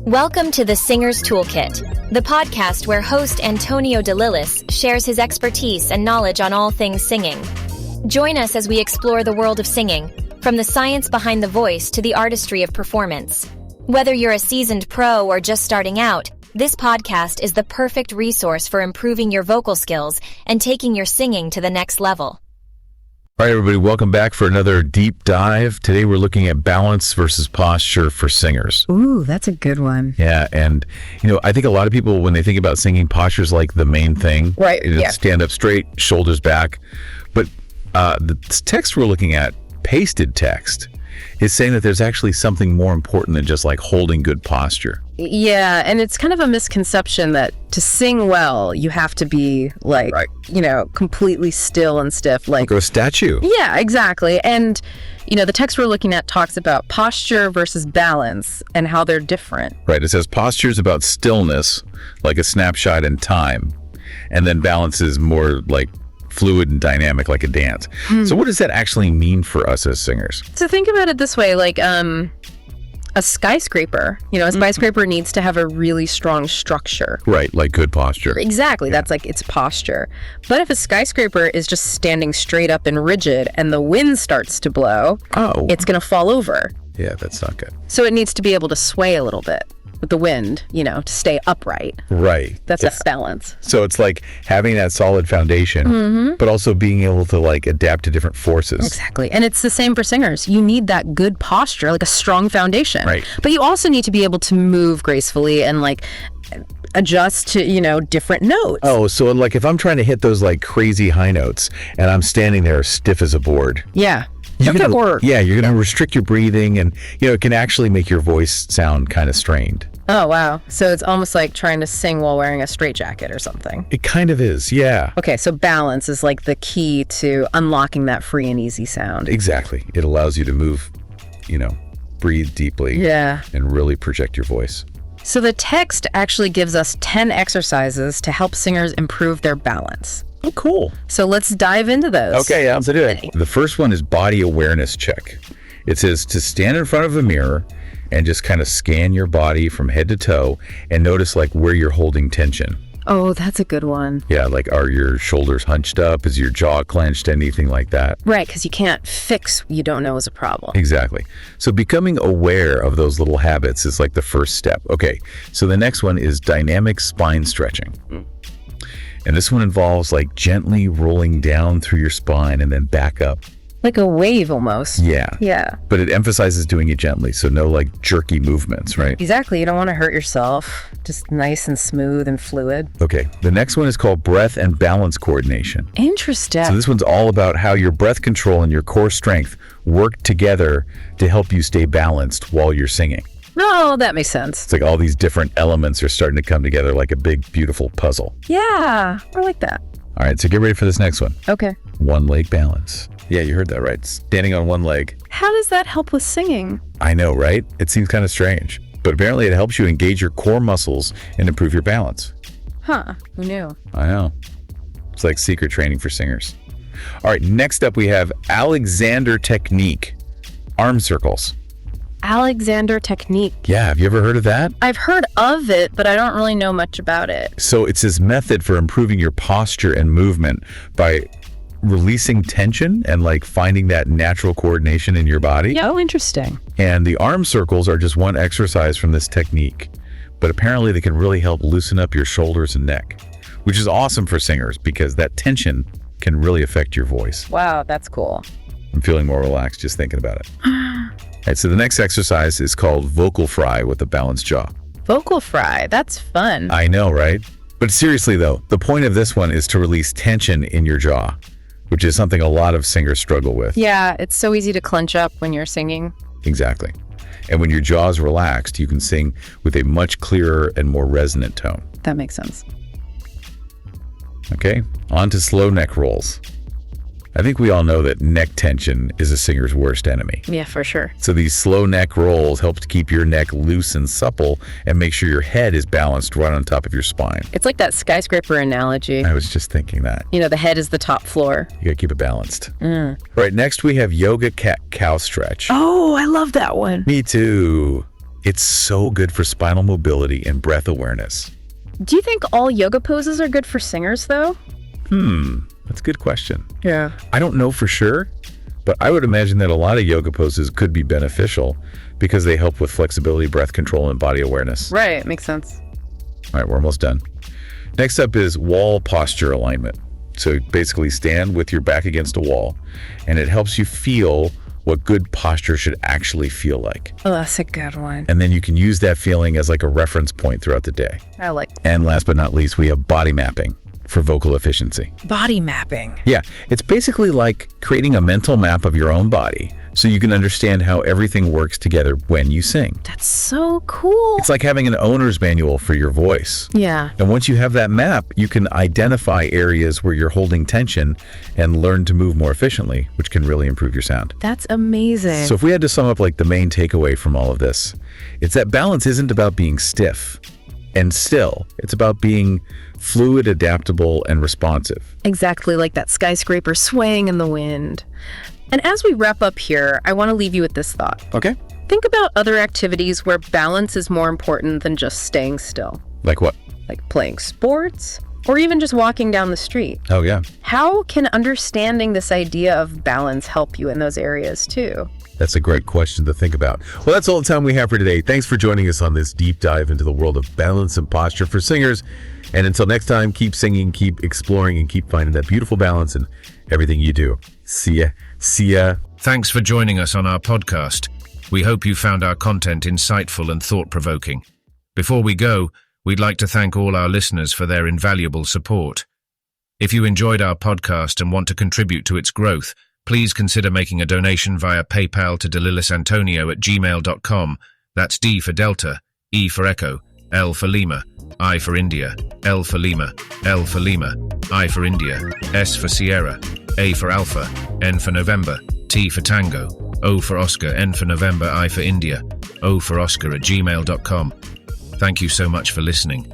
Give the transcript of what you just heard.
Welcome to the Singer's Toolkit, the podcast where host Antonio de Lillis shares his expertise and knowledge on all things singing. Join us as we explore the world of singing, from the science behind the voice to the artistry of performance. Whether you're a seasoned pro or just starting out, this podcast is the perfect resource for improving your vocal skills and taking your singing to the next level. All right, everybody, welcome back for another deep dive. Today we're looking at balance versus posture for singers. Ooh, that's a good one. Yeah, and I think a lot of people, when they think about singing, posture is like the main thing. Right, yeah. Stand up straight, shoulders back. But the text we're looking at, pasted text, is saying that there's actually something more important than just like holding good posture. Yeah, and it's kind of a misconception that to sing well, you have to be like, completely still and stiff. Like a statue. Yeah, exactly. And, the text we're looking at talks about posture versus balance and how they're different. Right. It says posture is about stillness, like a snapshot in time. And then balance is more like fluid and dynamic, like a dance. So what does that actually mean for us as singers? So think about it this way, like a skyscraper. A skyscraper needs to have a really strong structure. Right, like good posture. Exactly, that's like its posture. But if a skyscraper is just standing straight up and rigid and the wind starts to blow, it's going to fall over. Yeah, that's not good. So it needs to be able to sway a little bit with the wind, to stay upright. Right. That's a balance. So it's like having that solid foundation, but also being able to like adapt to different forces. Exactly. And it's the same for singers. You need that good posture, like a strong foundation. Right. But you also need to be able to move gracefully and like adjust to, different notes. Oh, so like if I'm trying to hit those like crazy high notes and I'm standing there stiff as a board. Yeah. You're going to restrict your breathing, and it can actually make your voice sound kind of strained. Oh, wow. So it's almost like trying to sing while wearing a straitjacket or something. It kind of is, yeah. Okay, so balance is like the key to unlocking that free and easy sound. Exactly. It allows you to move, breathe deeply. Yeah. And really project your voice. So the text actually gives us 10 exercises to help singers improve their balance. Oh, cool. So let's dive into those. Okay, yeah, let's do it. The first one is body awareness check. It says to stand in front of a mirror and just kind of scan your body from head to toe and notice like where you're holding tension. Oh, that's a good one. Yeah, like are your shoulders hunched up? Is your jaw clenched? Anything like that? Right, because you can't fix what you don't know is a problem. Exactly. So becoming aware of those little habits is like the first step. Okay, so the next one is dynamic spine stretching. And this one involves like gently rolling down through your spine and then back up. Like a wave almost. Yeah. Yeah. But it emphasizes doing it gently, so no like jerky movements, right? Exactly. You don't want to hurt yourself. Just nice and smooth and fluid. Okay. The next one is called breath and balance coordination. Interesting. So this one's all about how your breath control and your core strength work together to help you stay balanced while you're singing. No, that makes sense. It's like all these different elements are starting to come together like a big, beautiful puzzle. Yeah, I like that. All right, so get ready for this next one. Okay. One leg balance. Yeah, you heard that right. Standing on one leg. How does that help with singing? I know, right? It seems kind of strange. But apparently it helps you engage your core muscles and improve your balance. Huh, who knew? I know. It's like secret training for singers. All right, next up we have Alexander technique. Arm circles. Alexander technique. Yeah, have you ever heard of that? I've heard of it, but I don't really know much about it. So it's this method for improving your posture and movement by releasing tension and like finding that natural coordination in your body. Yeah, oh, interesting. And the arm circles are just one exercise from this technique, but apparently they can really help loosen up your shoulders and neck, which is awesome for singers because that tension can really affect your voice. Wow, that's cool. I'm feeling more relaxed just thinking about it. All right, so the next exercise is called vocal fry with a balanced jaw. Vocal fry, that's fun. I know, right? But seriously though, the point of this one is to release tension in your jaw, which is something a lot of singers struggle with. Yeah, it's so easy to clench up when you're singing. Exactly. And when your jaw is relaxed, you can sing with a much clearer and more resonant tone. That makes sense. Okay, on to slow neck rolls. I think we all know that neck tension is a singer's worst enemy. Yeah, for sure. So these slow neck rolls help to keep your neck loose and supple and make sure your head is balanced right on top of your spine. It's like that skyscraper analogy. I was just thinking that. The head is the top floor. You gotta keep it balanced. All right, next we have yoga cat-cow stretch. Oh, I love that one. Me too. It's so good for spinal mobility and breath awareness. Do you think all yoga poses are good for singers, though? That's a good question. Yeah. I don't know for sure, but I would imagine that a lot of yoga poses could be beneficial because they help with flexibility, breath control, and body awareness. Right, makes sense. All right, we're almost done. Next up is wall posture alignment. So basically stand with your back against a wall, and it helps you feel what good posture should actually feel like. Oh, that's a good one. And then you can use that feeling as like a reference point throughout the day. I like And last but not least, we have body mapping for vocal efficiency. body mapping. Yeah, it's basically like creating a mental map of your own body so you can understand how everything works together when you sing. That's so cool. It's like having an owner's manual for your voice. Yeah. And once you have that map, you can identify areas where you're holding tension and learn to move more efficiently, which can really improve your sound. That's amazing. So if we had to sum up like the main takeaway from all of this, it's that balance isn't about being stiff and still. It's about being fluid, adaptable, and responsive. Exactly like that skyscraper swaying in the wind. And as we wrap up here, I want to leave you with this thought. Okay. Think about other activities where balance is more important than just staying still, Like what? like playing sports or even just walking down the street. Oh, yeah. How can understanding this idea of balance help you in those areas too? That's a great question to think about. Well, that's all the time we have for today. Thanks for joining us on this deep dive into the world of balance and posture for singers. And until next time, keep singing, keep exploring, and keep finding that beautiful balance in everything you do. See ya. See ya. Thanks for joining us on our podcast. We hope you found our content insightful and thought-provoking. Before we go, we'd like to thank all our listeners for their invaluable support. If you enjoyed our podcast and want to contribute to its growth, please consider making a donation via PayPal to delilisantonio@gmail.com. That's D for Delta, E for Echo, L for Lima, I for India, L for Lima, L for Lima, I for India, S for Sierra, A for Alpha, N for November, T for Tango, O for Oscar, N for November, I for India, O for Oscar @gmail.com. Thank you so much for listening.